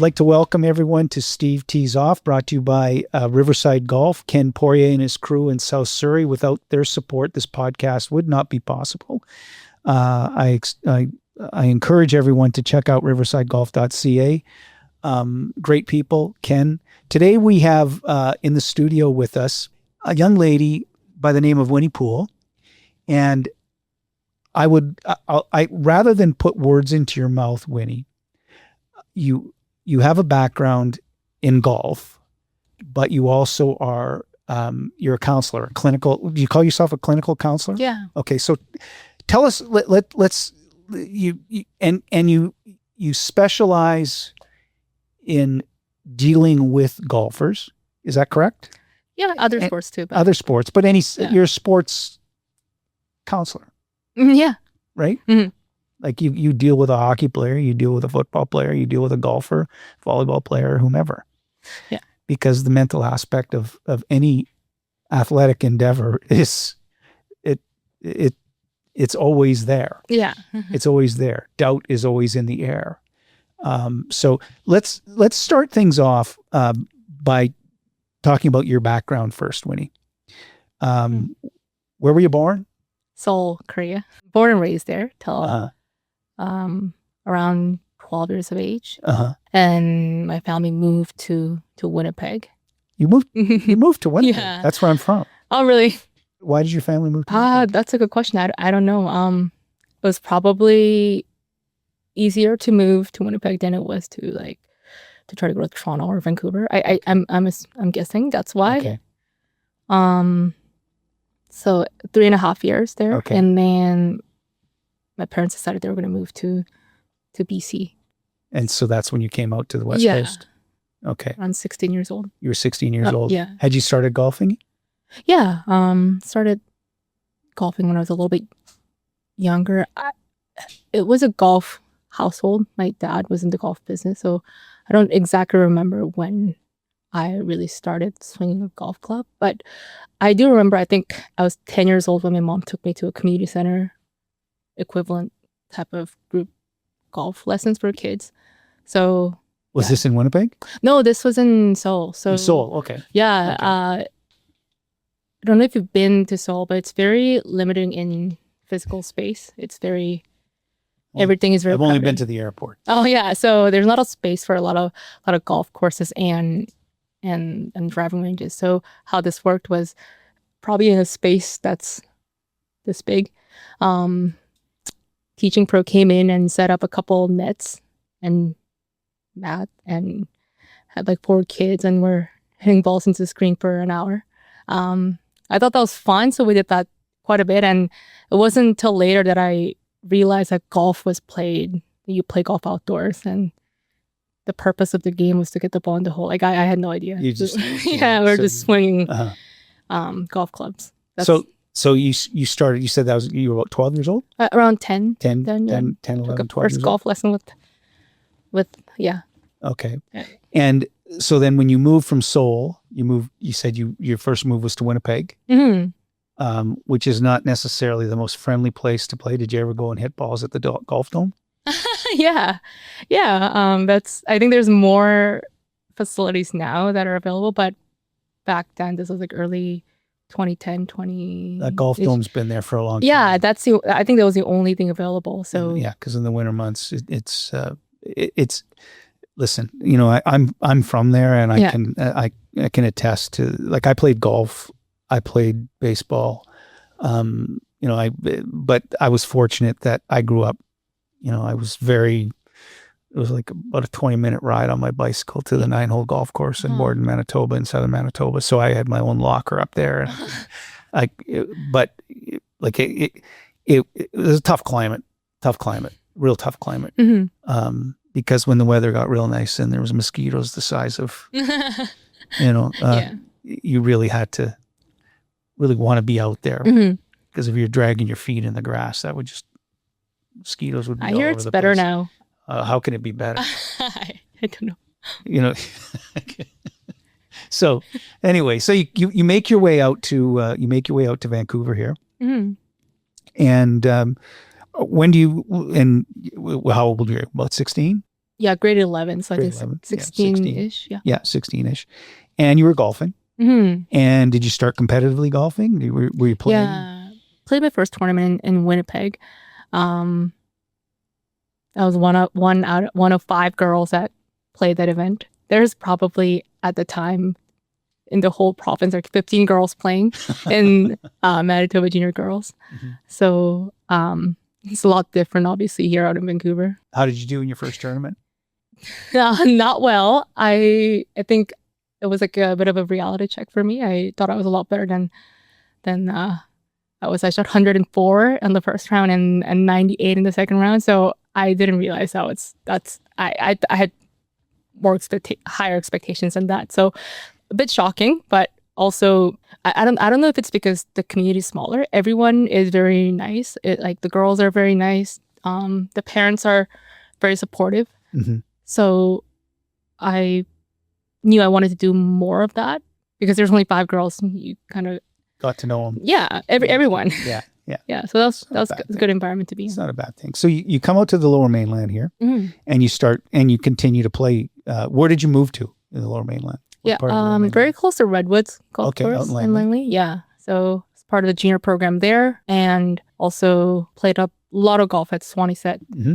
like to welcome everyone to Steve Tees Off, brought to you by Riverside Golf. Ken Poirier and his crew in South Surrey. Without their support, this podcast would not be possible. I encourage everyone to check out riversidegolf.ca. Great people. Ken. Today we have in the studio with us a young lady by the name of Winnie Pool. And I rather than put words into your mouth, Winnie, you have a background in golf, but you also are you're a counselor, a clinical. Do you call yourself a clinical counselor? Yeah. Okay, so tell us. Let's you specialize in dealing with golfers. Is that correct? Yeah, other sports too. But other sports, but you're a sports counselor. Yeah. Right? Mm-hmm. Like you deal with a hockey player, you deal with a football player, you deal with a golfer, volleyball player, whomever. Yeah. Because the mental aspect of any athletic endeavor is it's always there. Yeah. Mm-hmm. It's always there. Doubt is always in the air. So let's start things off by talking about your background first, Winnie. Where were you born? Seoul, Korea. Born and raised there till around 12 years of age. And my family moved to Winnipeg. You moved to Winnipeg? Yeah. That's where I'm from. Oh, really? Why did your family move to Winnipeg? That's a good question. I don't know. It was probably easier to move to Winnipeg than it was to try to go to Toronto or Vancouver. I'm guessing that's why. Okay. So 3.5 years there. Okay. And then my parents decided they were going to move to BC. And so that's when you came out to the West Yeah. Coast? Okay. Around 16 years old. You were 16 years old? Yeah. Had you started golfing? Yeah. Started golfing when I was a little bit younger. It was a golf household. My dad was in the golf business, so I don't exactly remember when I really started swinging a golf club, but I do remember, I think I was 10 years old when my mom took me to a community center equivalent type of group golf lessons for kids. So Was this in Winnipeg? no, this was in Seoul. So In Seoul, okay. yeah, Okay. I don't know if you've been to Seoul, but it's very limiting in physical space. It's very everything is very I've only crowded. been to the airport. Oh yeah, so there's not a space for a lot of golf courses and driving ranges. So how this worked was probably in a space that's this big. Teaching pro came in and set up a couple nets and mat and had 4 kids and we're hitting balls into the screen for an hour. I thought that was fun, so we did that quite a bit. And it wasn't until later that I realized that golf was played. You play golf outdoors, and the purpose of the game was to get the ball in the hole. I had no idea. You just we're just swinging golf clubs. So you started. You said you were about 12 years old. Around 10. 10, then, 10, took 11, a 12 first years golf lesson with Okay. Yeah. And so then when you moved from Seoul, you said your first move was to Winnipeg, which is not necessarily the most friendly place to play. Did you ever go and hit balls at the golf dome? Yeah. I think there's more facilities now that are available, but back then, this was early 2010, 20. That golf dome's been there for a long time. Yeah, I think that was the only thing available. So yeah, because in the winter months, it's listen, I'm from there, and I can attest to, I played golf, I played baseball, but I was fortunate that I grew up, it was about a 20-minute ride on my bicycle to the 9-hole golf course in Borden, Manitoba, in southern Manitoba. So I had my own locker up there. And it was a tough climate, real tough climate. Mm-hmm. Because when the weather got real nice and there was mosquitoes the size of, you really had to really want to be out there. Because if you're dragging your feet in the grass, that would just, mosquitoes would be all over the place. I hear it's better now. How can it be better? I don't know. So anyway, so you make your way out to Vancouver here. Mm-hmm. And when do you, and how old were you? About 16? Yeah, grade 11. So Grade I think 11, yeah, 16-ish. Yeah. Yeah, 16-ish. And you were golfing. Mm-hmm. And did you start competitively golfing? Were you playing? Yeah. Played my first tournament in Winnipeg. I was one of 5 girls that played that event. There's probably at the time in the whole province like 15 girls playing in Manitoba Junior Girls. Mhm. So it's a lot different, obviously, here out in Vancouver. How did you do in your first tournament? Not well. I think it was like a bit of a reality check for me. I thought I was a lot better than I shot 104 in the first round and 98 in the second round. So I didn't realize I had more higher expectations than that. So a bit shocking, but also I don't know if it's because the community is smaller. Everyone is very nice. Like the girls are very nice. The parents are very supportive. Mm-hmm. So I knew I wanted to do more of that because there's only 5 girls. And you kind of got to know them. Yeah, everyone. Yeah. Yeah. So that was a good environment to be in. It's not a bad thing. So you come out to the Lower Mainland here, and you continue to play. Where did you move to in the Lower Mainland? Yeah, very close to Redwoods Golf Course out in in Langley. Yeah, so it's part of the junior program there, and also played up a lot of golf at Swanee Set. Mm-hmm.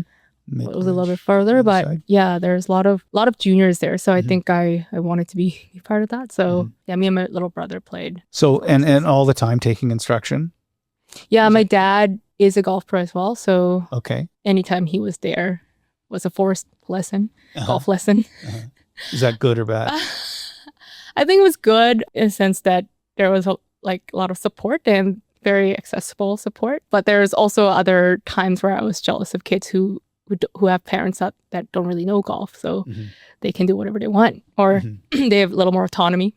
It was a little bit further, but yeah, there's a lot of juniors there. So I think I wanted to be part of that. So yeah, me and my little brother played. So and all the time taking instruction. Yeah, my dad is a golf pro as well. So anytime he was there was a forced lesson, golf lesson. Is that good or bad? I think it was good in the sense that there was a lot of support and very accessible support. But there's also other times where I was jealous of kids who have parents that don't really know golf. So they can do whatever they want or they have a little more autonomy.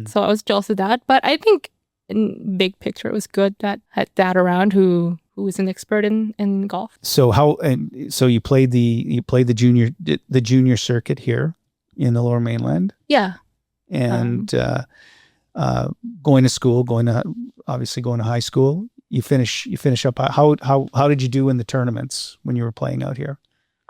So I was jealous of that. But I think in big picture, it was good that I had dad around who was an expert in golf. So so you played the junior circuit here in the Lower Mainland? Yeah. And going to school, obviously going to high school, you finish up. How did you do in the tournaments when you were playing out here?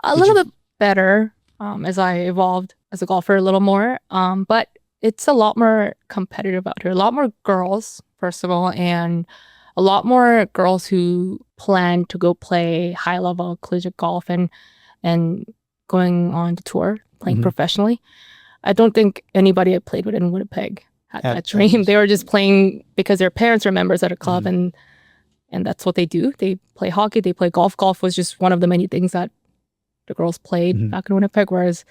A little bit better as I evolved as a golfer a little more. But it's a lot more competitive out here. A lot more girls, first of all, and a lot more girls who plan to go play high level collegiate golf and going on the tour, playing professionally. I don't think anybody I played with in Winnipeg had that dream. They were just playing because their parents are members at a club and that's what they do. They play hockey, they play golf. Golf was just one of the many things that the girls played back in Winnipeg, whereas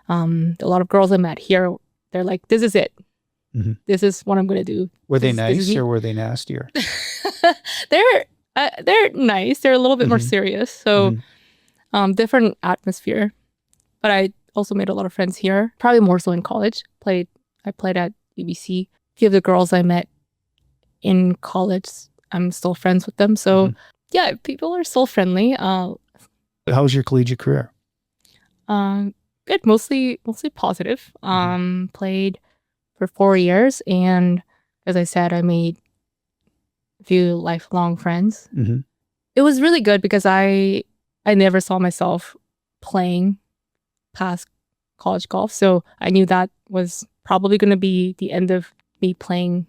a lot of girls I met here, they're like, this is it. This is what I'm going to do. Were they nice or were they nastier? They're nice. They're a little bit more serious. So different atmosphere. But I also made a lot of friends here, probably more so in college. I played at UBC. A few of the girls I met in college, I'm still friends with them. So yeah, people are still friendly. How was your collegiate career? Good, mostly positive. Played for 4 years, and as I said, I made a few lifelong friends. It was really good because I never saw myself playing past college golf, so I knew that was probably going to be the end of me playing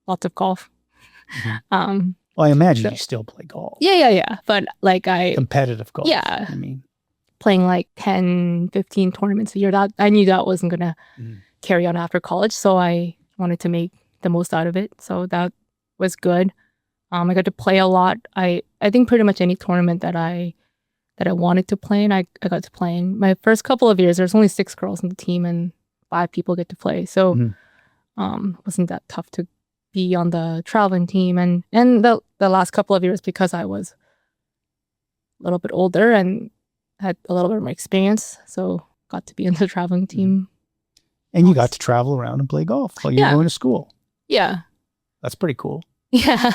lots of golf. Well, I imagine you still play golf. Yeah. But competitive golf. Yeah. I mean, playing like 10, 15 tournaments a year. That I knew that wasn't going to carry on after college, so I wanted to make the most out of it. So that was good. I got to play a lot. I think pretty much any tournament that I wanted to play in, I got to play in. My first couple of years, there's only 6 girls on the team and 5 people get to play. So it wasn't that tough to be on the traveling team. And the last couple of years, because I was a little bit older and had a little bit more experience, so got to be in the traveling team. And you got to travel around and play golf while you were going to school. Yeah. That's pretty cool. Yeah.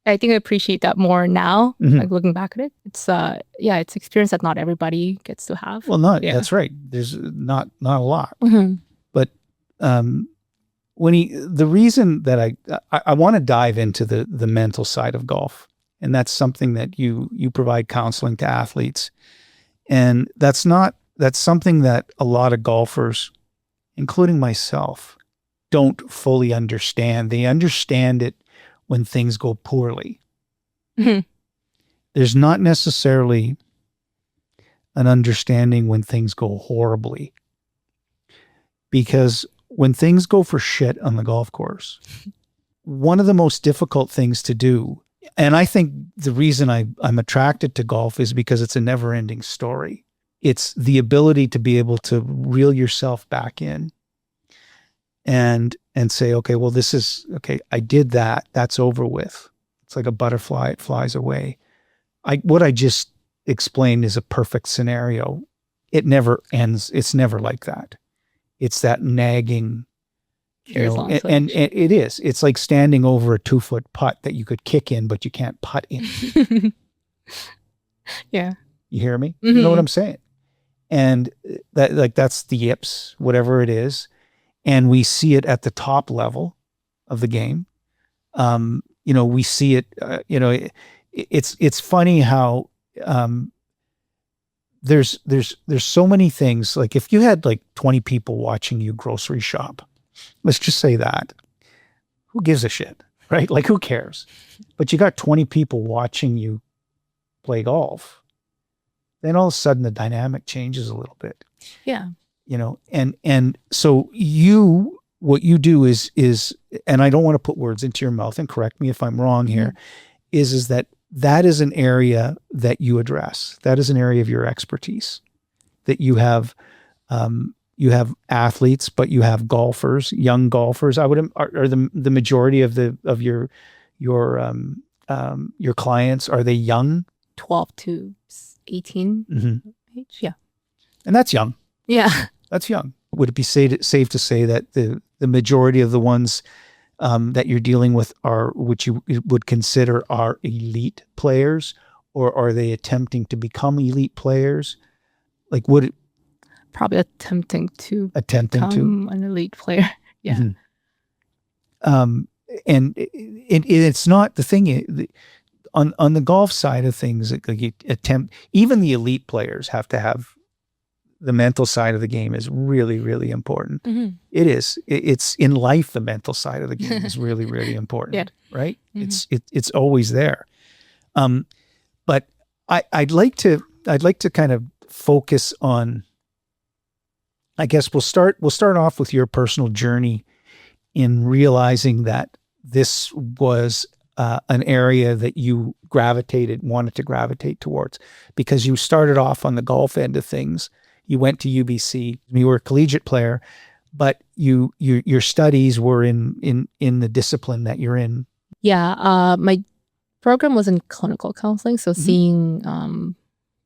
I think I appreciate that more now, like looking back at it. It's it's experience that not everybody gets to have. Well, that's right. There's not a lot. But the reason that I want to dive into the mental side of golf And that's something that you provide counseling to athletes. And that's something that a lot of golfers, including myself, don't fully understand. They understand it when things go poorly. Mhm. There's not necessarily an understanding when things go horribly. Because when things go for shit on the golf course, one of the most difficult things to do, and I think the reason I'm attracted to golf is because it's a never-ending story. It's the ability to be able to reel yourself back in and say, okay, well, I did that. That's over with. It's like a butterfly. It flies away. What I just explained is a perfect scenario. It never ends. It's never like that. It's that nagging, and it is. It's like standing over a 2-foot putt that you could kick in, but you can't putt in. Yeah. You hear me? Mm-hmm. You know what I'm saying? And that's the yips, whatever it is. And we see it at the top level of the game. We see it, it's funny how, there's so many things. Like if you had like 20 people watching you grocery shop, let's just say that, who gives a shit, right? Like who cares? But you got 20 people watching you play golf. Then all of a sudden the dynamic changes a little bit. Yeah. And so what you do is, and I don't want to put words into your mouth, and correct me if I'm wrong here, is that is an area that you address. That is an area of your expertise, that you have athletes, but you have golfers, young golfers. Are the majority of your clients, are they young? 12 to 18 age. Yeah. And that's young. Yeah. That's young. Would it be safe to say that the majority of the ones that you're dealing with are, which you would consider, are elite players, or are they attempting to become elite players? Like probably attempting to become an elite player. Yeah. And it's not the thing on the golf side of things. Like you even the elite players have to have the mental side of the game is really, really important. It is. It's in life. The mental side of the game is really, really important. Right. It's always there. But I'd like to kind of focus on, I guess we'll start off with your personal journey in realizing that this was an area that you wanted to gravitate towards, because you started off on the golf end of things. You went to UBC. You were a collegiate player, but your studies were in the discipline that you're in. Yeah, my program was in clinical counseling, so seeing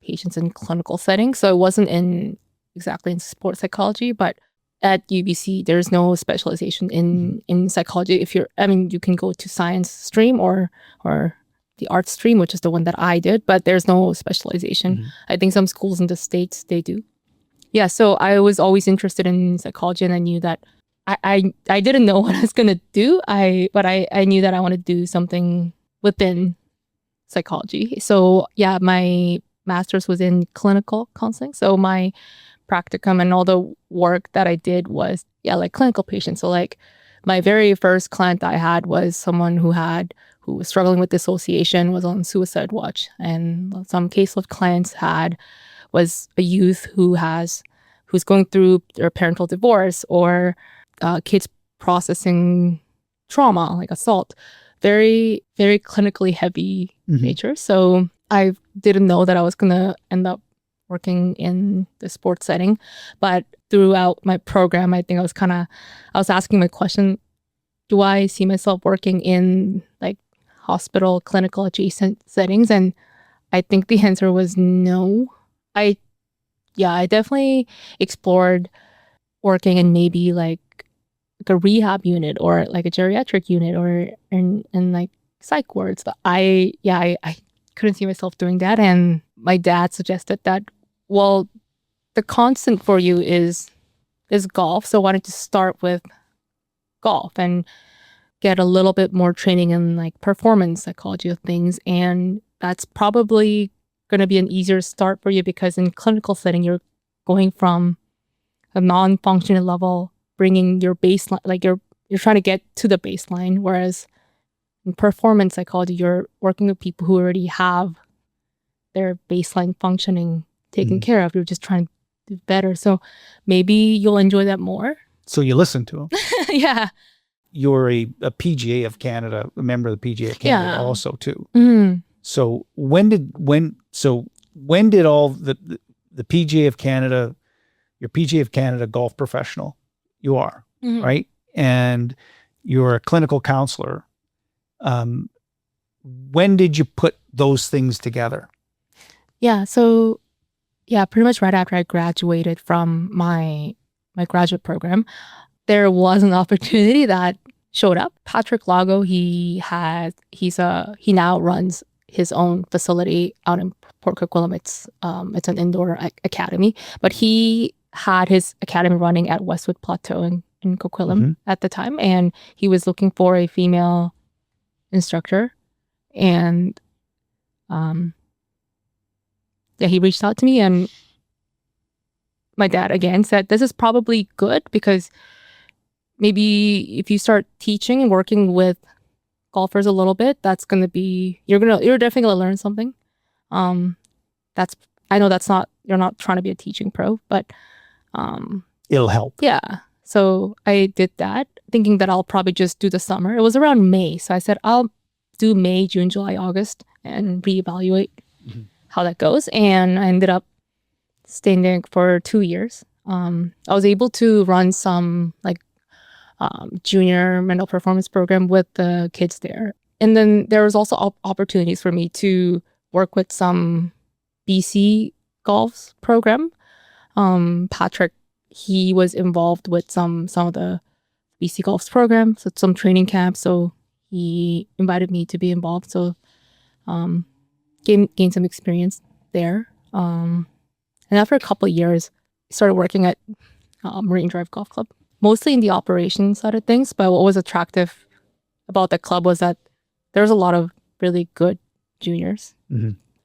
patients in clinical settings. So it wasn't exactly in sports psychology, but at UBC there's no specialization in psychology. You can go to science stream or the art stream, which is the one that I did, but there's no specialization. I think some schools in the States, they do. Yeah, so I was always interested in psychology, and I knew that I didn't know what I was going to do, but I knew that I wanted to do something within psychology. So yeah, my master's was in clinical counseling. So my practicum and all the work that I did was, like clinical patients. So like my very first client I had was someone who was struggling with dissociation, was on suicide watch. And some caseload clients was a youth who's going through their parental divorce, or kids processing trauma like assault. Very, very clinically heavy nature. So I didn't know that I was going to end up working in the sports setting. But throughout my program, I think I was asking my question, do I see myself working in like hospital, clinical adjacent settings? And I think the answer was no. I definitely explored working in maybe like a rehab unit or like a geriatric unit or in like psych wards. But I couldn't see myself doing that. And my dad suggested that, well, the constant for you is golf. So why don't you start with golf and get a little bit more training in like performance psychology of things. And that's probably going to be an easier start for you because in clinical setting, you're going from a non-functional level, bringing your baseline, like you're trying to get to the baseline. Whereas in performance psychology, you're working with people who already have their baseline functioning taken care of. You're just trying to do better. So maybe you'll enjoy that more. So you listen to them. Yeah. You're a PGA of Canada, a member of the PGA of Canada also too. Mm. So when did all the PGA of Canada, your PGA of Canada golf professional, you are, right? And you're a clinical counselor. When did you put those things together? Yeah. So pretty much right after I graduated from my graduate program, there was an opportunity that showed up. Patrick Lago, he now runs his own facility out in Port Coquitlam. It's an indoor academy, but he had his academy running at Westwood Plateau in Coquitlam at the time, and he was looking for a female instructor, and he reached out to me, and my dad again said, this is probably good because maybe if you start teaching and working with golfers a little bit, that's going to be, you're definitely going to learn something. I know you're not trying to be a teaching pro, but it'll help. Yeah. So I did that thinking that I'll probably just do the summer. It was around May. So I said, I'll do May, June, July, August and reevaluate how that goes. And I ended up staying there for 2 years. I was able to run some like junior mental performance program with the kids there. And then there was also opportunities for me to work with some BC golf's program. Patrick, he was involved with some of the BC golf's program, so some training camps. So he invited me to be involved. So gained some experience there. And after a couple of years, I started working at Marine Drive Golf Club, mostly in the operations side of things. But what was attractive about the club was that there's a lot of really good juniors,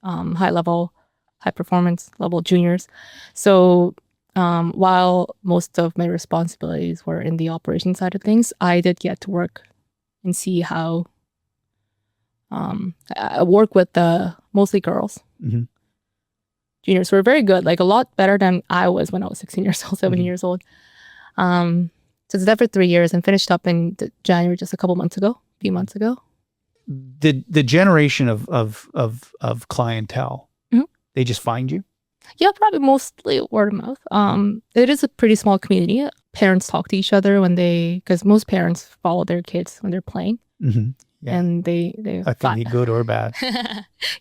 high performance level juniors. So while most of my responsibilities were in the operations side of things, I did get to work and see how I work with mostly girls. Juniors were very good, like a lot better than I was when I was 16 years old, 17 years old. So it's there for 3 years and finished up in January, just a few months ago. The generation of clientele, they just find you? Yeah, probably mostly word of mouth. It is a pretty small community. Parents talk to each other because most parents follow their kids when they're playing. Yeah. And they that can be good or bad.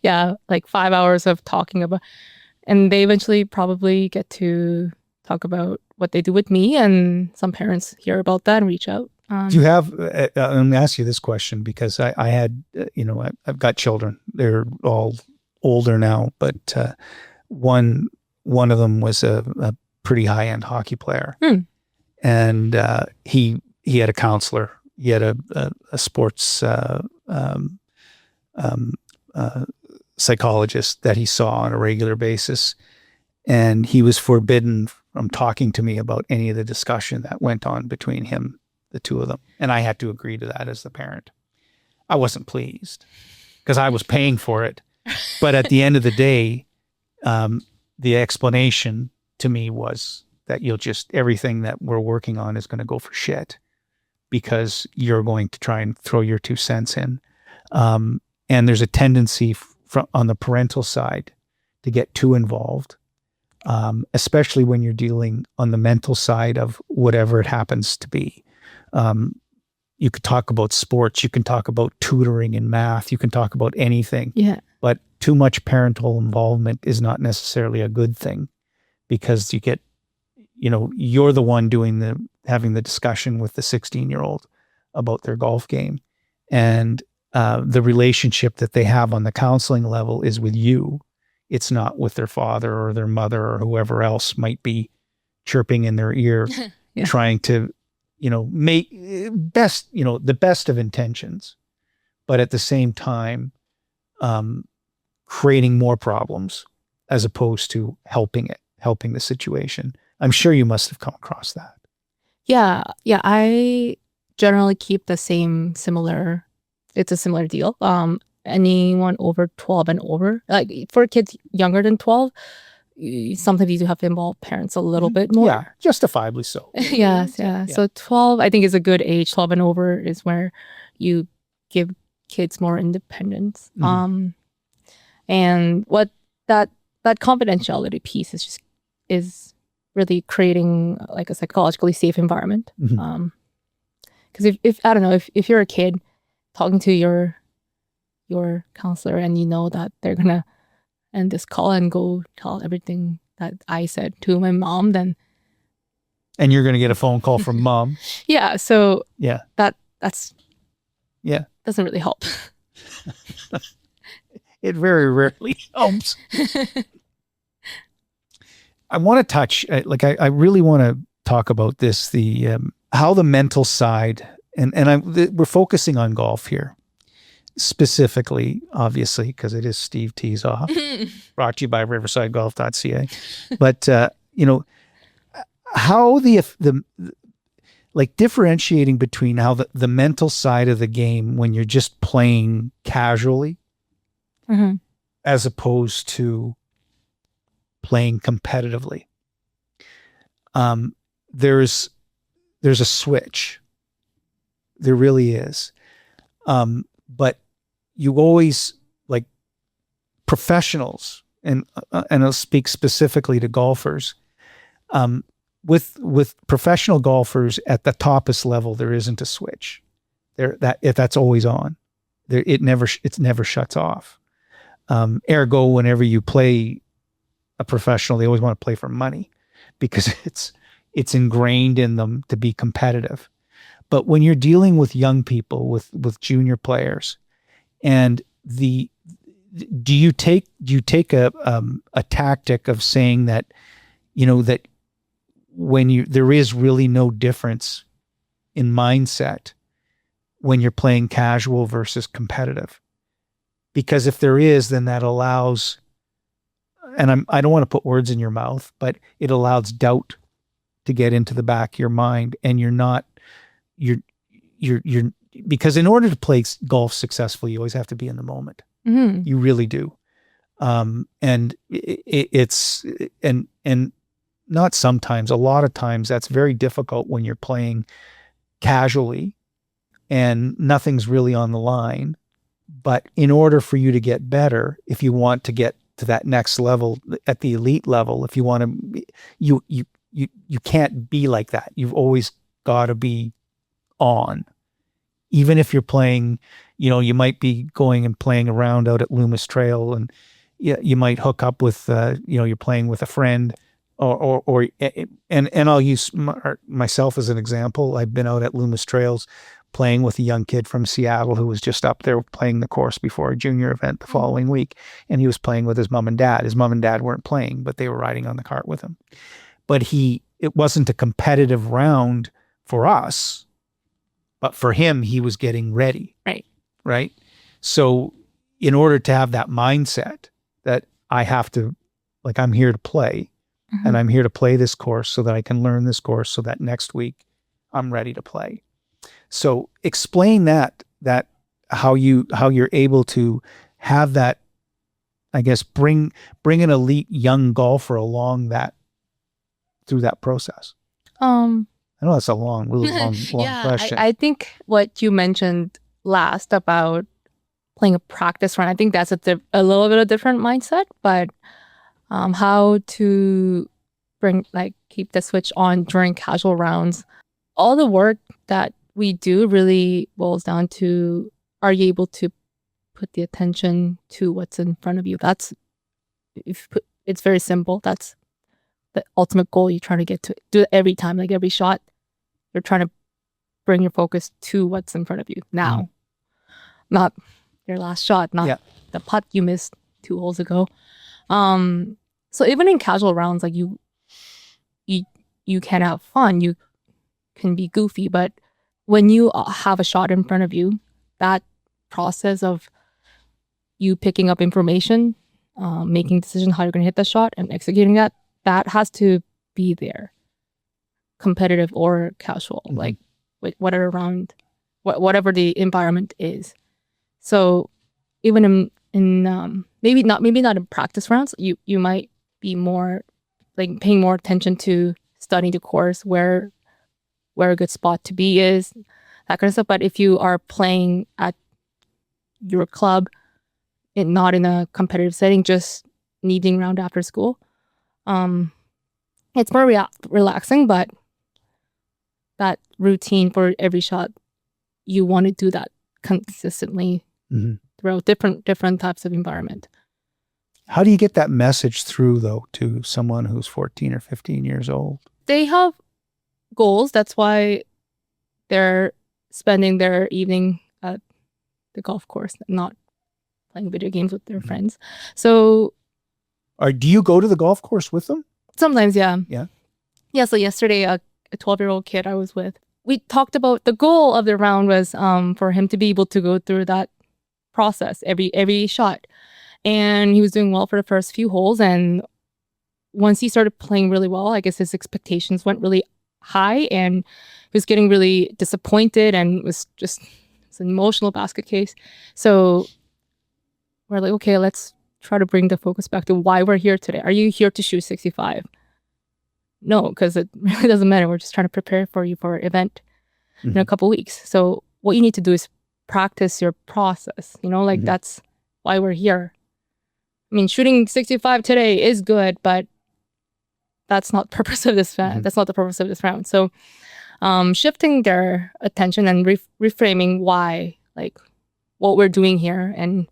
Yeah, like 5 hours of talking about, and they eventually probably get to talk about what they do with me, and some parents hear about that and reach out. Do you have, let me ask you this question because I had, I've got children. They're all older now, but one of them was a pretty high-end hockey player. And he had a counselor. He had a sports psychologist that he saw on a regular basis. And he was forbidden from talking to me about any of the discussion that went on between him, the two of them. And I had to agree to that as the parent. I wasn't pleased because I was paying for it. But at the end of the day, the explanation to me was that everything that we're working on is going to go for shit because you're going to try and throw your 2 cents in. And there's a tendency on the parental side to get too involved, especially when you're dealing on the mental side of whatever it happens to be. You could talk about sports, you can talk about tutoring in math, you can talk about anything. Yeah. But too much parental involvement is not necessarily a good thing because you get, you're the one having the discussion with the 16-year-old about their golf game. And the relationship that they have on the counseling level is with you. It's not with their father or their mother or whoever else might be chirping in their ear, trying to make the best of intentions, but at the same time, creating more problems as opposed to helping the situation. I'm sure you must have come across that. Yeah. I generally keep the same similar. It's a similar deal. Anyone over 12 and over, like for kids younger than 12, sometimes you do have to involve parents a little bit more. Yeah, justifiably so. Yes, yeah. So 12, I think, is a good age. 12 and over is where you give kids more independence. And what that confidentiality piece is really creating like a psychologically safe environment. Because if I don't know, if you're a kid talking to your counselor and you know that they're gonna end this call and go tell everything that I said to my mom, then and you're gonna get a phone call from mom. Yeah. So yeah, that's doesn't really help. It very rarely helps. I want to touch, I really want to talk about this, the how the mental side, and we're focusing on golf here specifically, obviously, because it is Steve Tees Off, brought to you by riversidegolf.ca. But how the like differentiating between how the mental side of the game when you're just playing casually, as opposed to playing competitively. There's a switch. There really is. But you always, like professionals, and I'll speak specifically to golfers, with professional golfers at the toppest level, there isn't a switch. That's always on. It never shuts off. Ergo, whenever you play a professional, they always want to play for money because it's ingrained in them to be competitive. But when you're dealing with young people, with junior players, and do you take a tactic of saying that, that when there is really no difference in mindset when you're playing casual versus competitive? Because if there is, then that allows, and I don't want to put words in your mouth, but it allows doubt to get into the back of your mind, and you're because in order to play golf successfully, you always have to be in the moment. You really do. And it's not sometimes, a lot of times that's very difficult when you're playing casually and nothing's really on the line. But in order for you to get better, if you want to get to that next level, at the elite level, if you want to, you can't be like that. You've always got to be on. Even if you're playing, you might be going and playing around out at Loomis Trail, and you might hook up with, you're playing with a friend, and I'll use myself as an example. I've been out at Loomis Trails playing with a young kid from Seattle who was just up there playing the course before a junior event the following week. And he was playing with his mom and dad. His mom and dad weren't playing, but they were riding on the cart with him. But it wasn't a competitive round for us, but for him, he was getting ready. Right. So in order to have that mindset that I have to, I'm here to play, and I'm here to play this course so that I can learn this course so that next week I'm ready to play. So explain that how you're able to have that, I guess, bring an elite young golfer along through that process. I know that's a really long question. I think what you mentioned last about playing a practice run, I think that's a little bit of a different mindset, but how to keep the switch on during casual rounds. All the work that we do really boils down to, are you able to put the attention to what's in front of you? It's very simple. That's the ultimate goal. You're trying to get to do it every time, like every shot. You're trying to bring your focus to what's in front of you now, not your last shot, not the putt you missed 2 holes ago. So even in casual rounds, like you can have fun. You can be goofy, but when you have a shot in front of you, that process of you picking up information, making decisions how you're going to hit the shot and executing that has to be there, competitive or casual, like whatever whatever the environment is. So even in maybe not in practice rounds, you might be more like paying more attention to studying the course, where a good spot to be is, that kind of stuff. But if you are playing at your club, not in a competitive setting, just an evening round after school, it's more relaxing. But that routine for every shot, you want to do that consistently throughout different types of environment. How do you get that message through, though, to someone who's 14 or 15 years old? They have goals. That's why they're spending their evening at the golf course, not playing video games with their friends. So, do you go to the golf course with them? Sometimes, yeah. Yeah. So yesterday, a 12-year-old kid I was with, we talked about the goal of the round was for him to be able to go through that process every shot. And he was doing well for the first few holes. And once he started playing really well, I guess his expectations went really high, and he was getting really disappointed, and it's an emotional basket case. So we're like, okay, let's try to bring the focus back to why we're here today. Are you here to shoot 65? No, because it really doesn't matter. We're just trying to prepare for you for an event in a couple weeks. So what you need to do is practice your process. That's why we're here. I mean, shooting 65 today is good, but that's not the purpose of this. That's not the purpose of this round. So, shifting their attention and reframing why, like, what we're doing here, and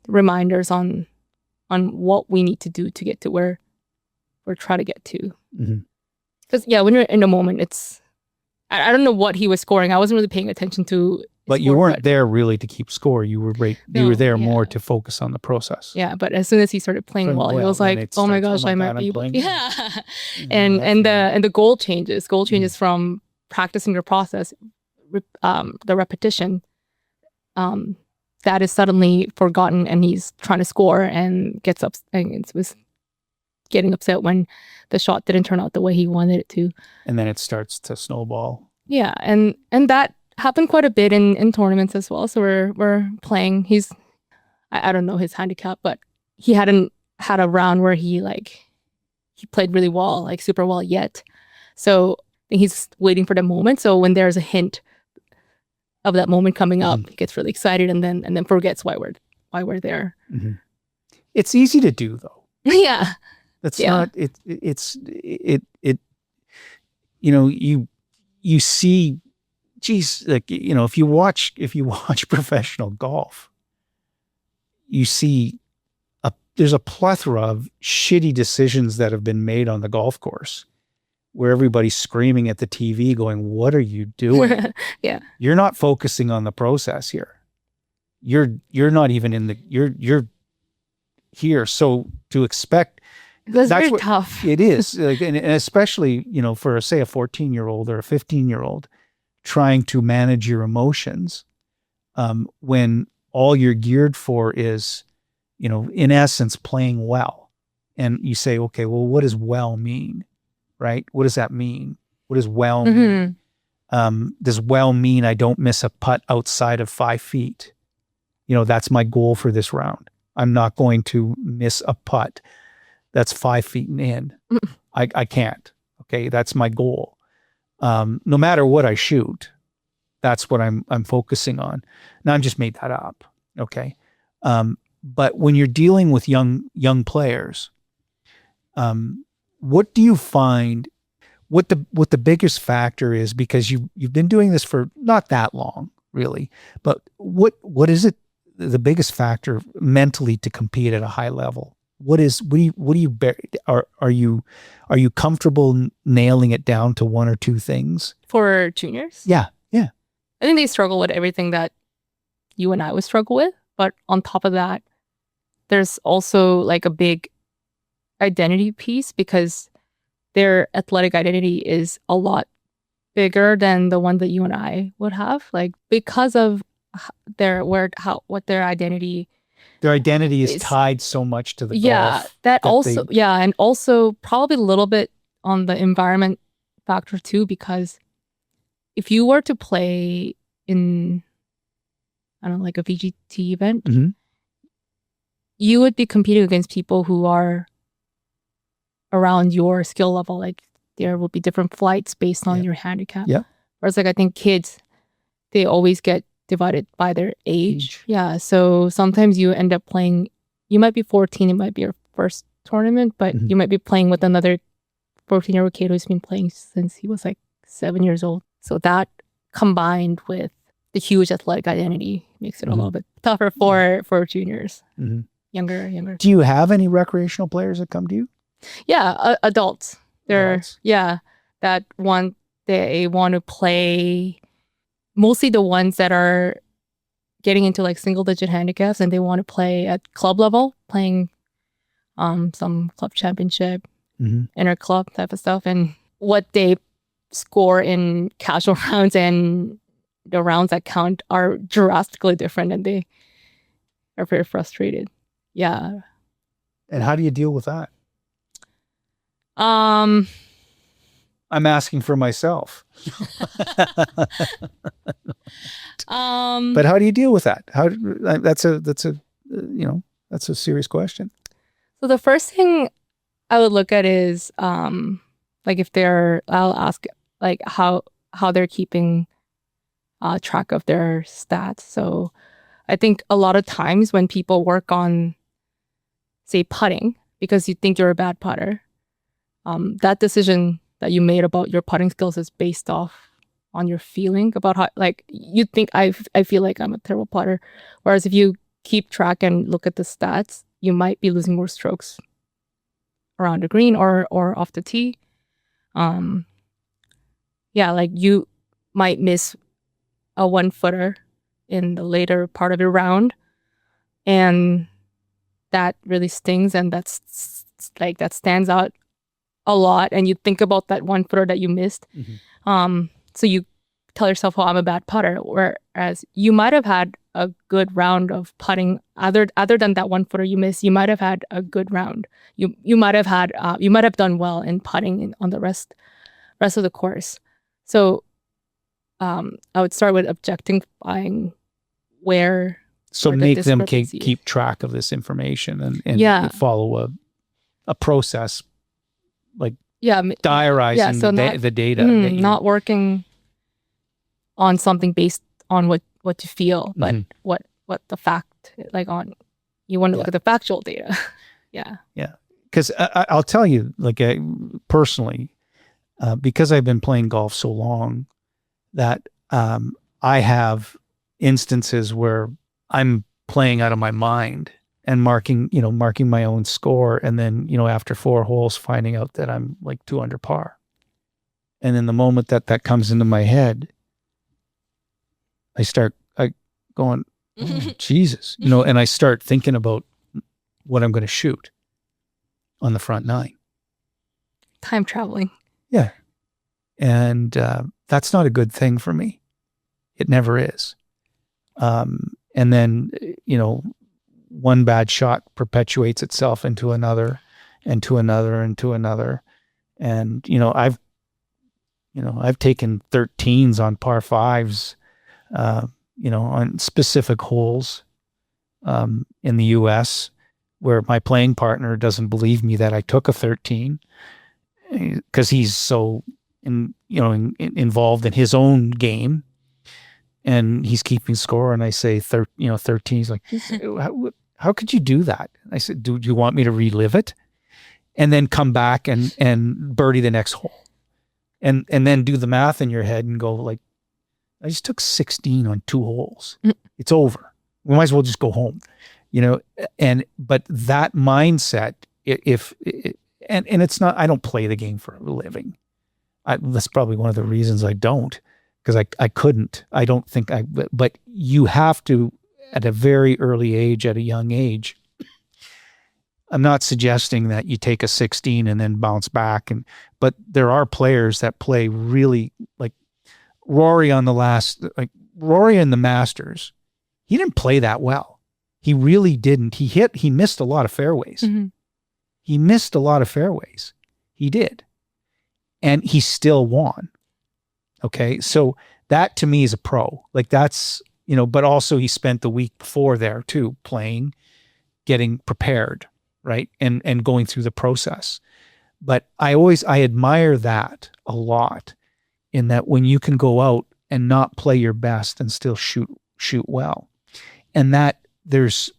reminders on what we need to do to get to where we're trying to get to. Because when you're in the moment, it's I don't know what he was scoring. I wasn't really paying attention to. But you weren't there really to keep score. You were you were there more to focus on the process. Yeah, but as soon as he started playing well, it was like, oh my gosh, I might be able. Yeah, and the goal changes. Goal changes from practicing your process, the repetition. That is suddenly forgotten, and he's trying to score and gets up and was getting upset when the shot didn't turn out the way he wanted it to. And then it starts to snowball. Yeah, and that happened quite a bit in tournaments as well. So we're playing. I don't know his handicap, but he hadn't had a round where he played really well, like super well yet. So he's waiting for the moment. So when there's a hint of that moment coming up, he gets really excited and then forgets why we're there. It's easy to do, though. Yeah. That's not it. You see, geez, like, if you watch professional golf, you see there's a plethora of shitty decisions that have been made on the golf course where everybody's screaming at the TV going, what are you doing? Yeah. You're not focusing on the process here. You're not even you're here. So to expect, that's very tough. It is. Like, and especially, for say a 14-year-old or a 15-year-old trying to manage your emotions, when all you're geared for is, in essence, playing well. And you say, okay, well, what does well mean? Right? What does that mean? What does well mean? Does well mean I don't miss a putt outside of 5 feet? That's my goal for this round. I'm not going to miss a putt that's 5 feet in. I can't. Okay, that's my goal. No matter what I shoot, that's what I'm focusing on. Now, I just made that up. Okay, but when you're dealing with young players, what do you find? What the biggest factor is, because you've been doing this for not that long, really. But what is it? The biggest factor mentally to compete at a high level? Are you comfortable nailing it down to one or two things for juniors? Yeah. I think they struggle with everything that you and I would struggle with, but on top of that, there's also like a big identity piece, because their athletic identity is a lot bigger than the one that you and I would have, like because of what their identity. Their identity is It's- tied so much to the Yeah, golf. that they- also, yeah, and also probably a little bit on the environment factor too, because if you were to play in, I don't know, like a VGT event, Mhm. you would be competing against people who are around your skill level. Like there will be different flights based on Yeah. your handicap. Yeah. Whereas like I think kids, they always get divided by their age. Yeah. So sometimes you end up playing, you might be 14, it might be your first tournament, but Mhm. you might be playing with another 14-year-old kid who's been playing since he was like 7 years old. So that combined with the huge athletic identity makes it a little bit tougher for juniors. Mhm. Younger. Do you have any recreational players that come to you? Yeah, adults. They're Adults. that they want to play. Mostly the ones that are getting into like single digit handicaps and they want to play at club level, playing some club championship, Mhm. inter club type of stuff, and what they score in casual rounds and the rounds that count are drastically different, and they are very frustrated. Yeah. And how do you deal with that? Um. I'm asking for myself. But how do you deal with that? That's a serious question. So the first thing I would look at is like if I'll ask like how they're keeping track of their stats. So I think a lot of times when people work on, say, putting, because you think you're a bad putter, that decision that you made about your putting skills is based off on your feeling about how, like, you think I feel like I'm a terrible putter. Whereas if you keep track and look at the stats, you might be losing more strokes around the green or off the tee. Yeah, like you might miss a 1-footer in the later part of your round, and that really stings, and that's like that stands out a lot, and you think about that 1-footer that you missed. So you tell yourself, "Oh, I'm a bad putter," whereas you might have had a good round of putting. Other than that 1-footer you missed, you might have had a good round. You might have done well in putting on the rest of the course. So I would start with objectifying where. So the make them discrepancy is. keep track of this information and follow a process, like diarizing the data. Not working on something based on what you feel, but what the fact, like on, you want to look at the factual data. Yeah. Because I'll tell you, like personally, because I've been playing golf so long, that I have instances where I'm playing out of my mind and marking my own score, and then after 4 holes finding out that I'm like 2 under par, and then the moment that comes into my head, I start going, oh, Jesus, and I start thinking about what I'm going to shoot on the front 9. Time traveling. Yeah. And that's not a good thing for me. It never is. And then, one bad shot perpetuates itself into another and to another and to another. And, I've taken 13s on par 5s, on specific holes in the US where my playing partner doesn't believe me that I took a 13 because he's so involved in his own game, and he's keeping score. And I say 13. He's like, how could you do that? I said, do you want me to relive it and then come back and birdie the next hole, and then do the math in your head and go like, I just took 16 on 2 holes. It's over. We might as well just go home, but that mindset, and it's not, I don't play the game for a living. That's probably one of the reasons I don't, because I couldn't. I don't think but you have to, at a very early age, at a young age. I'm not suggesting that you take a 16 and then bounce back, but there are players that play really like Rory in the Masters, he didn't play that well. He really didn't. He missed a lot of fairways. Mhm. He missed a lot of fairways. He did. And he still won. Okay. So that to me is a pro. Like that's, but also he spent the week before there too, playing, getting prepared, right? And going through the process. But I admire that a lot, in that when you can go out and not play your best and still shoot well. And that there's,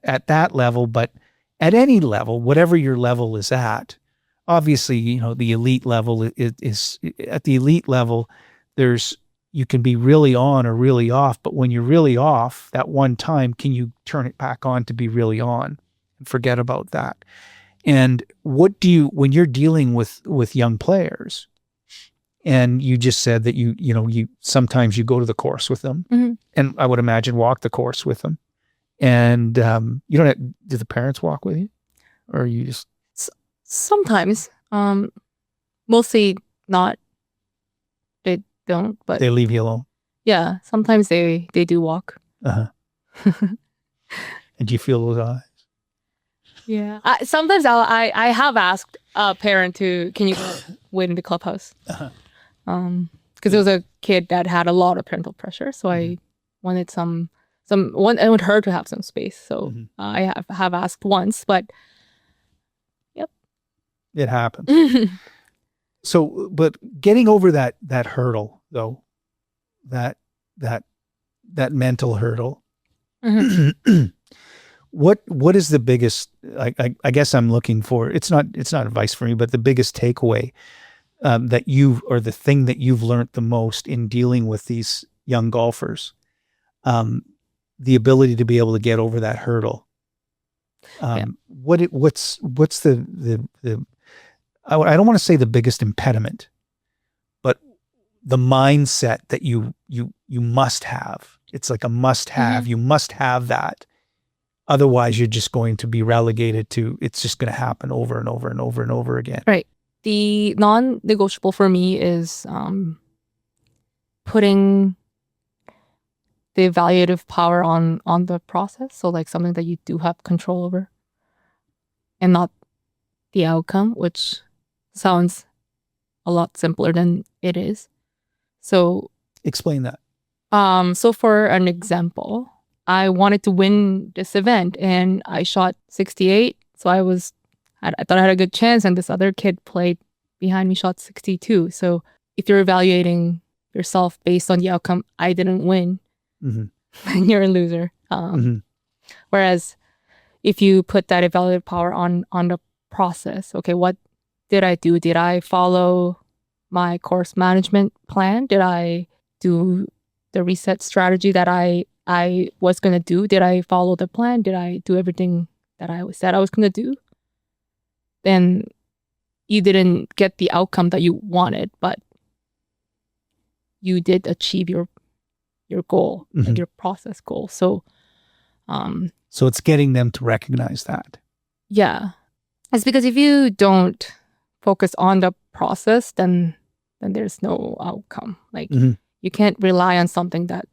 at that level, but at any level, whatever your level is at, obviously, the elite level is at the elite level, you can be really on or really off, but when you're really off that one time, can you turn it back on to be really on and forget about that? And when you're dealing with young players, and you just said that you sometimes you go to the course with them, Mhm. and I would imagine walk the course with them, and you don't do the parents walk with you, or you just Sometimes, mostly not. They don't, but they leave you alone? yeah, sometimes they do walk. And do you feel those eyes? Yeah. Sometimes I have asked a parent can you wait in the clubhouse? Because there was a kid that had a lot of parental pressure, so I wanted I wanted her to have some space. So I have asked once, but yep, it happens. So, but getting over that hurdle though, that mental hurdle. What is the biggest, I guess I'm looking for, it's not advice for me, but the biggest takeaway or the thing that you've learned the most in dealing with these young golfers, the ability to be able to get over that hurdle. What's the I don't want to say the biggest impediment, but the mindset that you must have. It's like a must have. You must have that. Otherwise, you're just going to be relegated to, it's just going to happen over and over and over and over again. Right. The non-negotiable for me is putting the evaluative power on the process. So like something that you do have control over, and not the outcome, which sounds a lot simpler than it is. So explain that. So for an example, I wanted to win this event and I shot 68. So I thought I had a good chance, and this other kid played behind me, shot 62. So if you're evaluating yourself based on the outcome, I didn't win, then you're a loser. Whereas if you put that evaluative power on the process, okay, what did I do? Did I follow my course management plan? Did I do the reset strategy that I was going to do? Did I follow the plan? Did I do everything that I said I was going to do? Then you didn't get the outcome that you wanted, but you did achieve your goal, like your process goal. So it's getting them to recognize that. Yeah. It's because if you don't focus on the process, then there's no outcome. Like you can't rely on something that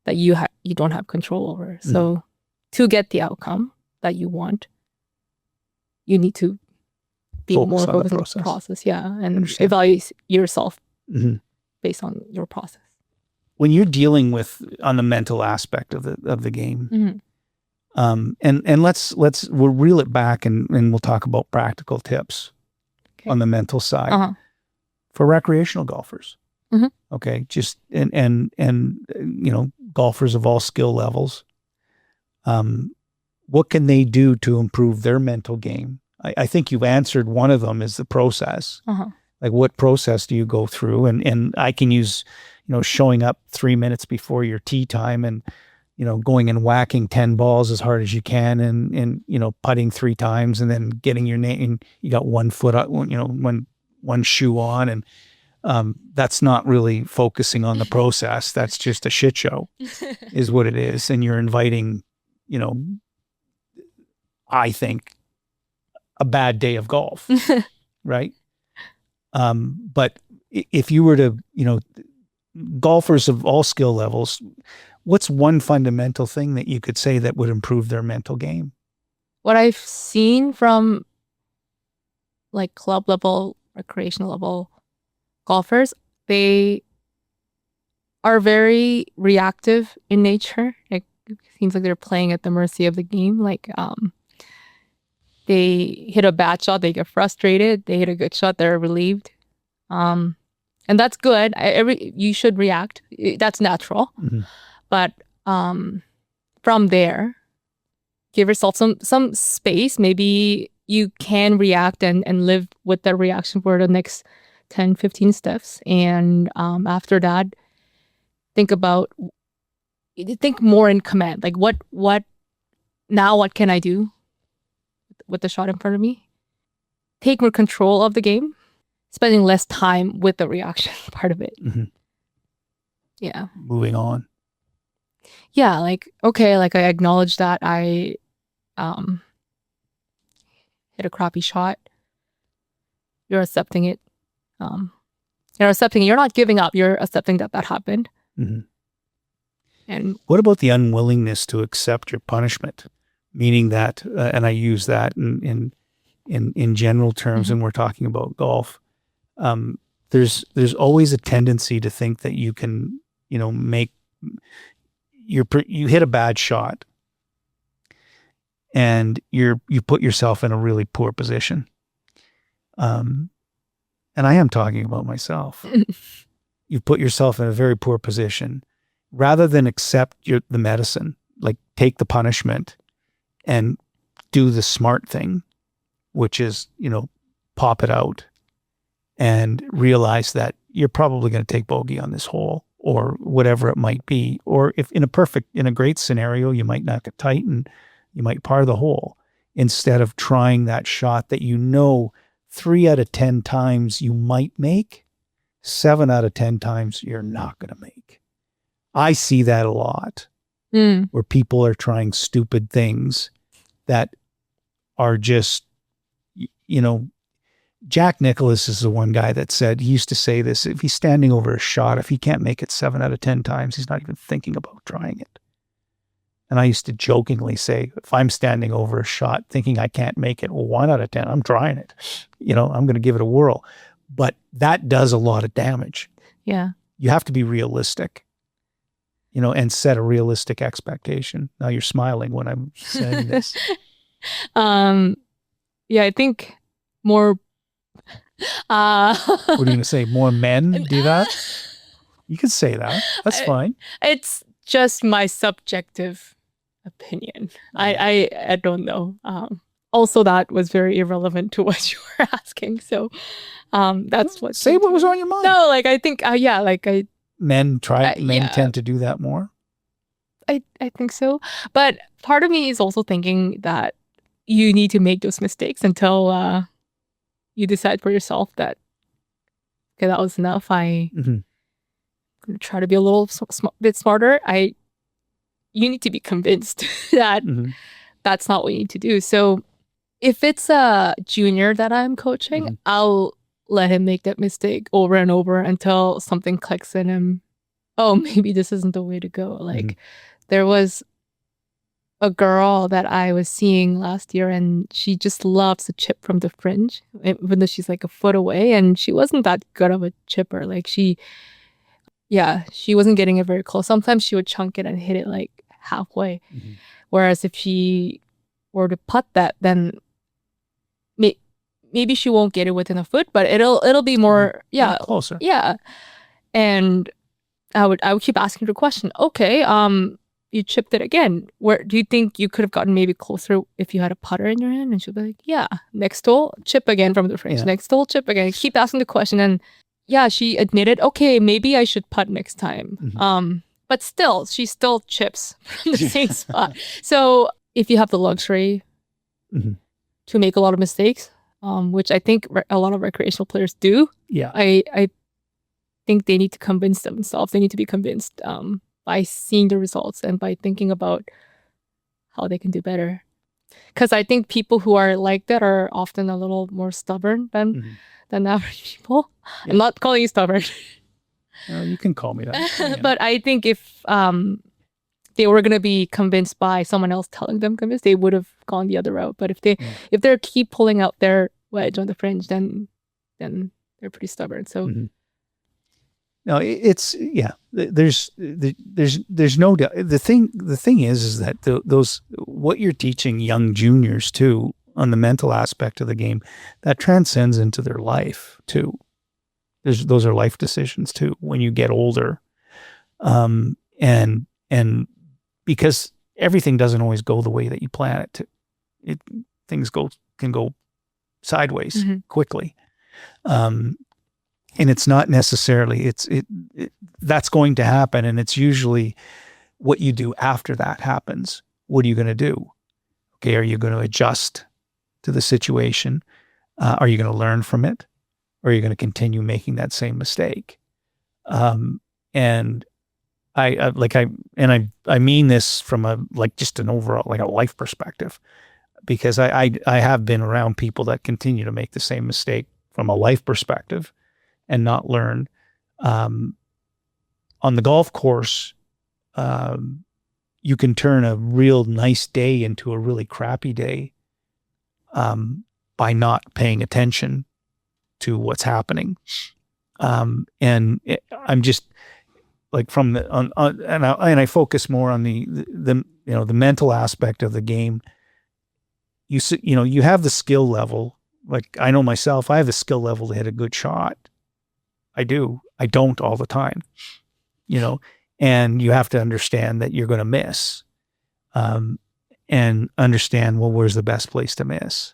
you don't have control over. So to get the outcome that you want, you need to be more focused on the process. Yeah. And evaluate yourself based on your process. When you're dealing with on the mental aspect of the game, and we'll reel it back and we'll talk about practical tips on the mental side for recreational golfers. Okay. Just, and golfers of all skill levels. What can they do to improve their mental game? I think you've answered one of them is the process. Like what process do you go through? And I can use, showing up 3 minutes before your tee time and, going and whacking 10 balls as hard as you can and putting 3 times and then getting your name, you got 1 foot up, one shoe on. And that's not really focusing on the process. That's just a shit show is what it is. And you're inviting, I think, a bad day of golf, right? But if you were to, golfers of all skill levels, what's one fundamental thing that you could say that would improve their mental game? What I've seen from like club level, recreational level golfers, they are very reactive in nature. Like it seems like they're playing at the mercy of the game. Like they hit a bad shot, they get frustrated. They hit a good shot, they're relieved. And that's good. You should react. That's natural. Mm-hmm. But from there, give yourself some space. Maybe you can react and live with that reaction for the next 10, 15 steps. And after that, think more in command. Like what can I do with the shot in front of me? Take more control of the game. Spending less time with the reaction part of it. Mm-hmm. Yeah. Moving on. Yeah, like, okay, like I acknowledge that I hit a crappy shot. You're accepting it. You're not giving up. You're accepting that happened. Mm-hmm. And what about the unwillingness to accept your punishment? Meaning that, and I use that in general terms, and we're talking about golf. There's always a tendency to think that you can, you hit a bad shot and you put yourself in a really poor position. And I am talking about myself. You put yourself in a very poor position rather than accept the medicine, like take the punishment and do the smart thing, which is, pop it out. And realize that you're probably going to take bogey on this hole or whatever it might be. Or if in a great scenario, you might knock it tight and you might par the hole instead of trying that shot that 3 out of 10 times you might make, 7 out of 10 times you're not going to make. I see that a lot where people are trying stupid things that are just, Jack Nicklaus is the one guy that said, he used to say this, if he's standing over a shot, if he can't make it 7 out of 10 times, he's not even thinking about trying it. And I used to jokingly say, if I'm standing over a shot thinking I can't make it 1 out of 10, I'm trying it. I'm going to give it a whirl. But that does a lot of damage. Yeah. You have to be realistic, and set a realistic expectation. Now you're smiling when I'm saying this. Yeah, I think more what are you going to say? More men do that? You can say that. That's fine. It's just my subjective opinion. I don't know. Also, that was very irrelevant to what you were asking. So that's what. Say what was on your mind. No, like I think, men tend to do that more. I think so. But part of me is also thinking that you need to make those mistakes until you decide for yourself that, okay, that was enough. I'm going to try to be a little bit smarter. You need to be convinced that that's not what you need to do. So if it's a junior that I'm coaching, I'll let him make that mistake over and over until something clicks in him. Oh, maybe this isn't the way to go. Like there was a girl that I was seeing last year and she just loves to chip from the fringe, even though she's like a foot away, and she wasn't that good of a chipper. Like she wasn't getting it very close. Sometimes she would chunk it and hit it like halfway. Whereas if she were to putt that, then maybe she won't get it within a foot, but it'll be more closer. Yeah. And I would keep asking her the question, okay, you chipped it again. Where do you think you could have gotten maybe closer if you had a putter in your hand? And she'll be like, yeah, next hole, chip again from the fringe. Next hole, chip again. Keep asking the question. And yeah, she admitted, okay, maybe I should putt next time. But still, she still chips from the same spot. So if you have the luxury to make a lot of mistakes, which I think a lot of recreational players do, I think they need to convince themselves. They need to be convinced by seeing the results and by thinking about how they can do better. Because I think people who are like that are often a little more stubborn than than average people. Yeah. I'm not calling you stubborn. You can call me that. But I think if they were gonna be convinced by someone else telling them convinced, they would have gone the other route. But if they keep pulling out their wedge on the fringe, then they're pretty stubborn. So no, it's There's no doubt. The thing is that those what you're teaching young juniors too on the mental aspect of the game, that transcends into their life too. Those are life decisions too when you get older, and because everything doesn't always go the way that you plan it to. Things can go sideways quickly, and it's not necessarily that's going to happen, and it's usually what you do after that happens. What are you going to do? Okay, are you going to adjust to the situation? Are you going to learn from it? Or are you going to continue making that same mistake? And I mean this from just an overall, like a life perspective, because I have been around people that continue to make the same mistake from a life perspective and not learn. On the golf course, you can turn a real nice day into a really crappy day by not paying attention to what's happening. I'm just like from the and I focus more on the mental aspect of the game. You have the skill level. Like I know myself, I have the skill level to hit a good shot. I do. I don't all the time, and you have to understand that you're going to miss, and understand, well, where's the best place to miss,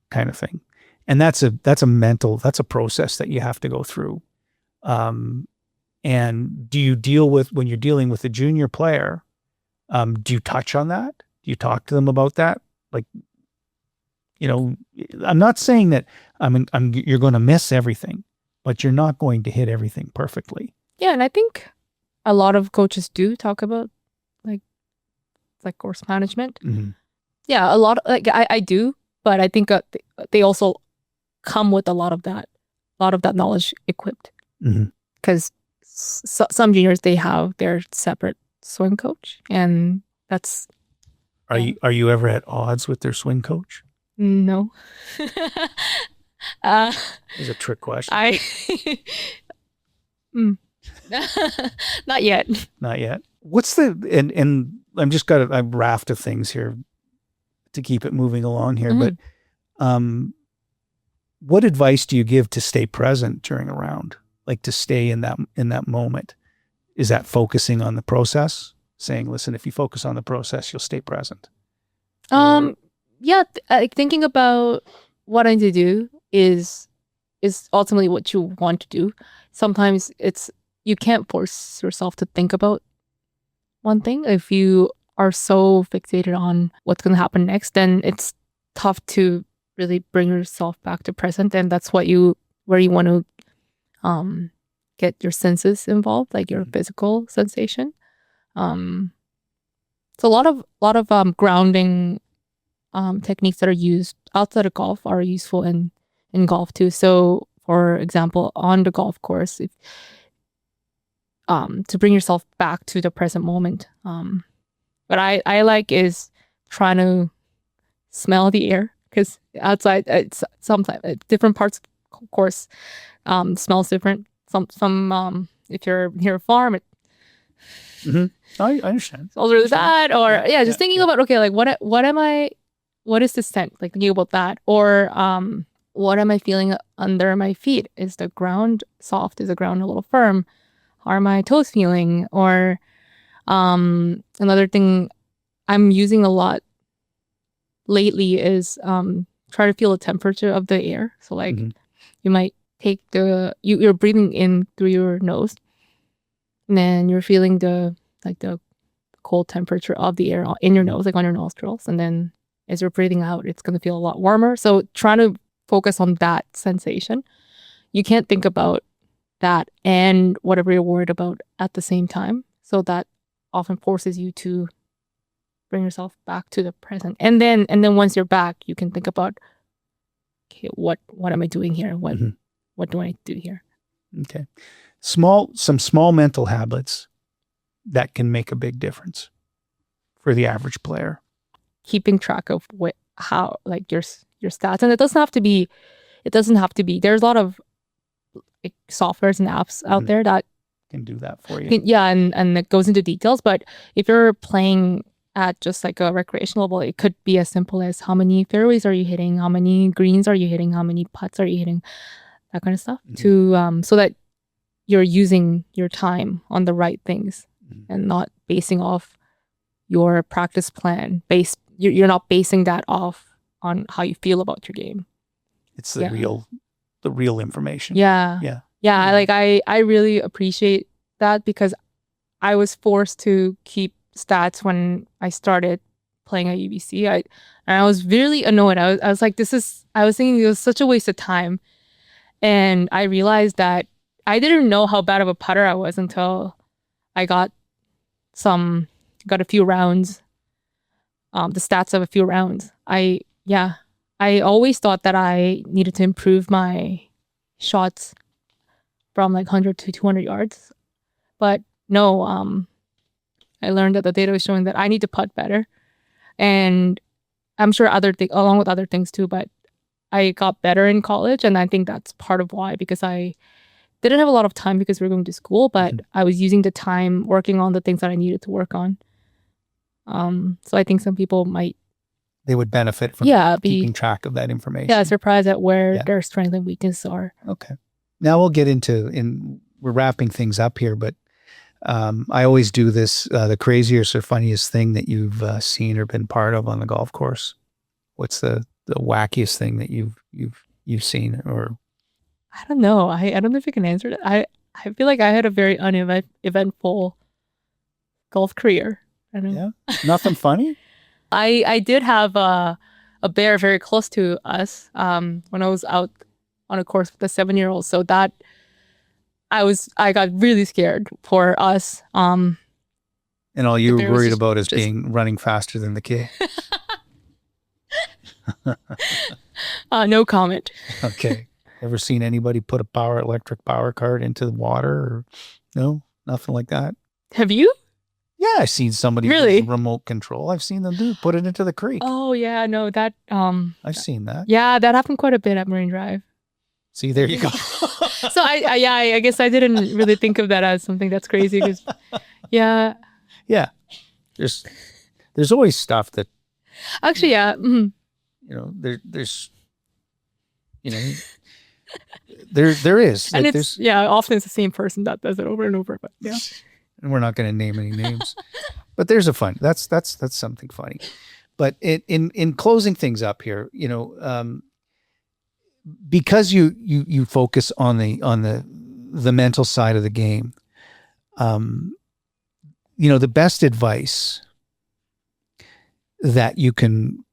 kind of thing. And that's a process that you have to go through. And do you deal with, when you're dealing with a junior player, do you touch on that? Do you talk to them about that? Like, I'm not saying that you're going to miss everything, but you're not going to hit everything perfectly. Yeah. And I think a lot of coaches do talk about like course management. Mm-hmm. Yeah. A lot of, I do, but I think they also come with a lot of that knowledge equipped, because some juniors, they have their separate swing coach, and that's. Are you ever at odds with their swing coach? No. It's a trick question. Not yet. Not yet. What's and I'm just got a raft of things here to keep it moving along here, but what advice do you give to stay present during a round? Like to stay in that moment? Is that focusing on the process? Saying, listen, if you focus on the process, you'll stay present. Yeah, thinking about what I need to do is ultimately what you want to do. Sometimes you can't force yourself to think about one thing. If you are so fixated on what's going to happen next, then it's tough to really bring yourself back to present. And that's where you want to get your senses involved, like your physical sensation. So a lot of grounding techniques that are used outside of golf are useful in golf too. So for example, on the golf course, if to bring yourself back to the present moment. What I like is trying to smell the air, because outside it's sometimes different parts of course smells different. Some if you're near a farm, it I understand. smells really bad. Or just thinking about, okay, like what is the scent? Like thinking about that, or what am I feeling under my feet? Is the ground soft? Is the ground a little firm? How are my toes feeling? Or another thing I'm using a lot lately is try to feel the temperature of the air. So like you might take you're breathing in through your nose, and then you're feeling the cold temperature of the air in your nose, like on your nostrils, and then as you're breathing out, it's going to feel a lot warmer. So trying to focus on that sensation. You can't think about that and whatever you're worried about at the same time. So that often forces you to bring yourself back to the present. And then once you're back, you can think about, okay, okay, what am I doing here? What do I do here? Okay. Some small mental habits that can make a big difference for the average player. Keeping track of how like your stats, and it doesn't have to be. There's a lot of like, softwares and apps out there that can do that for you. And it goes into details. But if you're playing at just like a recreational level, it could be as simple as how many fairways are you hitting, how many greens are you hitting, how many putts are you hitting, that kind of stuff. To so that you're using your time on the right things and not basing off your practice plan. You're not basing that off on how you feel about your game. It's the real information. Yeah. Like I really appreciate that, because I was forced to keep stats when I started playing at UBC. And I was really annoyed. I was like, I was thinking it was such a waste of time. And I realized that I didn't know how bad of a putter I was until I got a few rounds, the stats of a few rounds. I always thought that I needed to improve my shots from like 100 to 200 yards. But no, I learned that the data was showing that I need to putt better. And I'm sure along with other things too, but I got better in college. And I think that's part of why, because I didn't have a lot of time because we were going to school, but I was using the time working on the things that I needed to work on. So I think some people they would benefit from keeping track of that information. Yeah, surprised at where their strengths and weaknesses are. Okay. Now we'll get we're wrapping things up here, but I always do this, the craziest or funniest thing that you've seen or been part of on the golf course. What's the wackiest thing that you've seen? Or I don't know. I don't know if I can answer that. I feel like I had a very uneventful golf career. I don't know. Yeah? Nothing funny? I did have a bear very close to us when I was out on a course with a 7-year-old. So that I got really scared for us. And all you were worried about is running faster than the kid. No comment. Okay. Ever seen anybody put a electric power cart into the water? Or no, nothing like that. Have you? Yeah, I've seen somebody really remote control. I've seen them put it into the creek. Oh yeah, no, that I've seen that. Yeah, that happened quite a bit at Marine Drive. See, there you go. So I guess I didn't really think of that as something that's crazy, because yeah. There's always stuff that actually there's there is, and it's often it's the same person that does it over and over, but yeah. And we're not going to name any names, but there's that's something funny. But in closing things up here, because you focus on the mental side of the game, the best advice that you can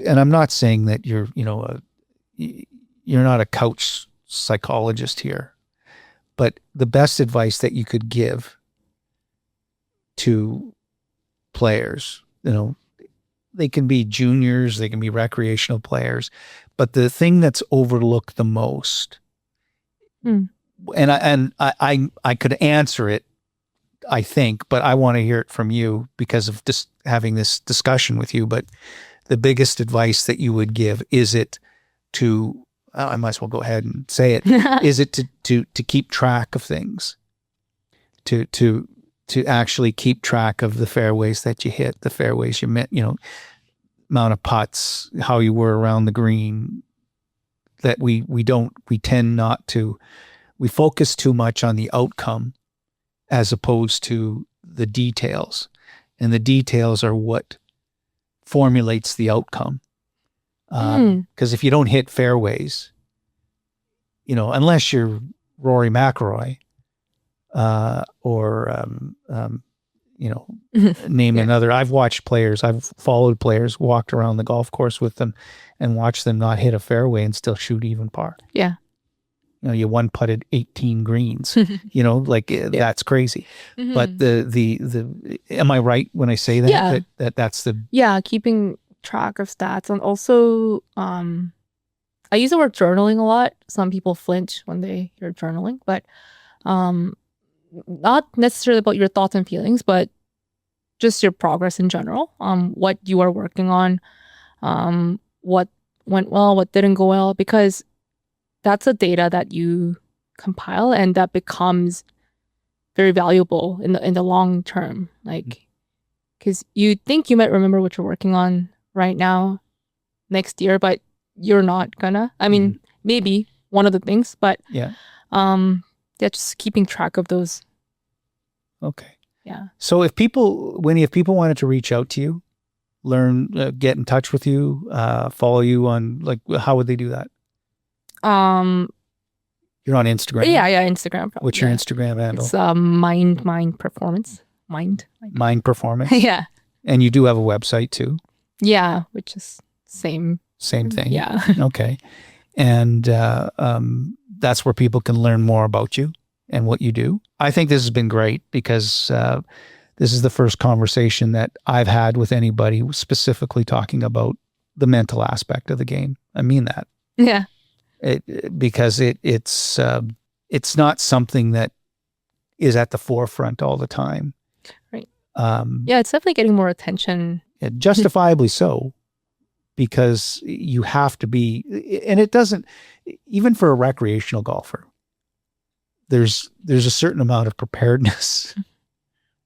and I'm not saying that you're not a couch psychologist here, but the best advice that you could give to players, they can be juniors, they can be recreational players, but the thing that's overlooked the most, and I could answer it, I think, but I want to hear it from you because of just having this discussion with you. But the biggest advice that you would give, is it to, I might as well go ahead and say it, is it to keep track of things, to actually keep track of the fairways that you hit, the fairways you met, amount of putts, how you were around the green, that we tend not to, we focus too much on the outcome as opposed to the details. And the details are what formulates the outcome. Because if you don't hit fairways, unless you're Rory McIlroy, name another. I've watched players, I've followed players, walked around the golf course with them and watched them not hit a fairway and still shoot even par. Yeah. You one putted 18 greens, that's crazy. Mm-hmm. But the am I right when I say that? Yeah. That's the keeping track of stats, and also I use the word journaling a lot. Some people flinch when they hear journaling, but not necessarily about your thoughts and feelings, but just your progress in general. What you are working on, what went well, what didn't go well, because that's the data that you compile and that becomes very valuable in the long term. Like, because you think you might remember what you're working on right now next year, but you're not gonna. I mean, maybe one of the things, but yeah, just keeping track of those. Okay. Yeah. So if people, Winnie, if people wanted to reach out to you, learn, get in touch with you, follow you on, like, how would they do that? You're on Instagram. Yeah, Instagram. Probably. What's your Instagram handle? It's mind performance. Mind performance. Yeah. And you do have a website too. Yeah, which is same thing. Yeah. Okay. And that's where people can learn more about you and what you do. I think this has been great because this is the first conversation that I've had with anybody specifically talking about the mental aspect of the game. I mean that. Yeah. Because it's not something that is at the forefront all the time. Right. Yeah, it's definitely getting more attention. Justifiably so, because you have to be, and it doesn't, even for a recreational golfer, there's a certain amount of preparedness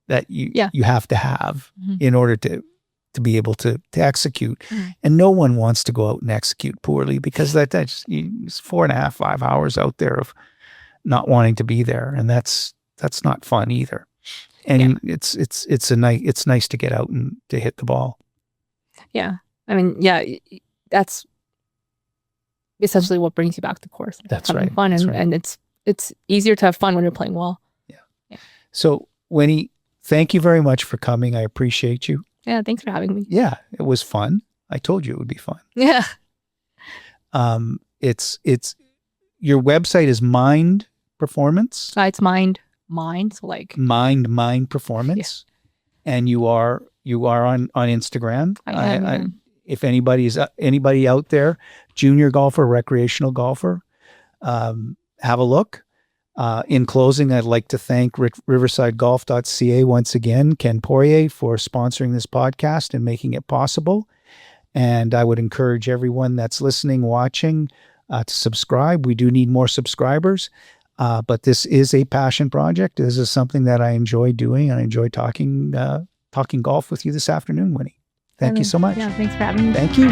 that you have to have in order to be able to execute. And no one wants to go out and execute poorly, because that's 4.5, 5 hours out there of not wanting to be there. And that's not fun either. And it's nice to get out and to hit the ball. Yeah. I mean, yeah, that's essentially what brings you back to the course. That's having right. fun. And it's easier to have fun when you're playing well. Yeah. So Winnie, thank you very much for coming. I appreciate you. Yeah, thanks for having me. Yeah, it was fun. I told you it would be fun. Yeah. It's your website is Mind Performance. It's mind, so like Mind Performance. Yeah. And you are on Instagram. I am. If anybody out there, junior golfer, recreational golfer, have a look. In closing, I'd like to thank riversidegolf.ca once again, Ken Poirier, for sponsoring this podcast and making it possible. And I would encourage everyone that's listening, watching, to subscribe. We do need more subscribers, but this is a passion project. This is something that I enjoy doing, and I enjoy talking golf with you this afternoon, Winnie. Thank you so much. Yeah, thanks for having me. Thank you.